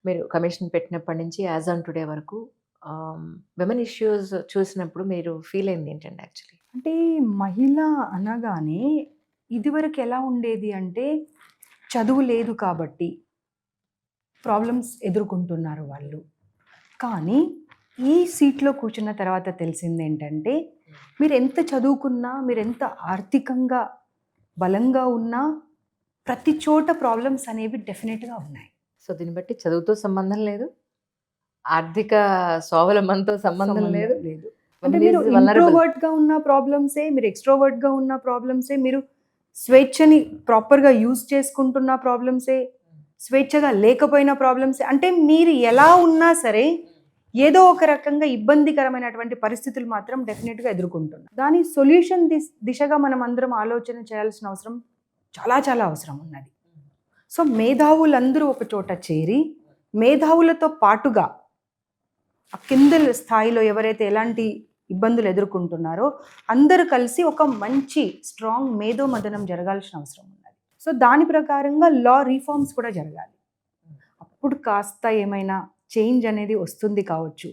మీరు కమిషన్ పెట్టినప్పటి నుంచి యాజ్ ఆన్ టుడే వరకు విమెన్ ఇష్యూస్ చూసినప్పుడు మీరు ఫీల్ అయింది ఏంటండి యాక్చువల్లీ? అంటే మహిళ అనగానే ఇదివరకు ఎలా ఉండేది అంటే చదువు లేదు కాబట్టి ప్రాబ్లమ్స్ ఎదుర్కొంటున్నారు వాళ్ళు. కానీ ఈ సీట్‌లో కూర్చున్న తర్వాత తెలిసిందేంటంటే మీరెంత చదువుకున్నా, మీరెంత ఆర్థికంగా బలంగా ఉన్నా ప్రతి చోట ప్రాబ్లమ్స్ అనేవి డెఫినిట్‌గా ఉన్నాయి. సో దీన్ని బట్టి చదువుతో సంబంధం లేదు. ఆర్థిక స్వావలంబనతో సంబంధం లేదు. లేదు. అంటే విమెన్ మీరు ఈజ్ వల్నరబుల్. ఇంట్రోవర్ట్‌గా ఉన్న ప్రాబ్లమ్సే, మీరు ఎక్స్‌ట్రోవర్ట్‌గా ఉన్న ప్రాబ్లమ్సే, మీరు స్వేచ్ఛని ప్రాపర్‌గా యూజ్ చేసుకుంటున్న ప్రాబ్లమ్సే, స్వేచ్ఛగా లేకపోయిన ప్రాబ్లమ్సే. అంటే మీరు ఎలా ఉన్నా సరే ఏదో ఒక రకంగా ఇబ్బందికరమైనటువంటి పరిస్థితులు మాత్రం డెఫినెట్‌గా ఎదుర్కొంటున్నారు. దాని సొల్యూషన్ దిశగా మనం అందరం ఆలోచన చేయాల్సిన అవసరం చాలా చాలా అవసరం ఉన్నది. సో మేధావులందరూ ఒక చోట చేరి మేధావులతో పాటుగా ఆ కింద స్థాయిలో ఎవరైతే ఎలాంటి ఇబ్బందులు ఎదుర్కొంటున్నారో అందరూ కలిసి ఒక మంచి స్ట్రాంగ్ మేధో మథనం జరగాల్సిన అవసరం ఉన్నది. సో దాని ప్రకారంగా లా రిఫార్మ్స్ కూడా జరగాలి. అప్పుడు కాస్త ఏమైనా చేంజ్ అనేది వస్తుంది కావచ్చు.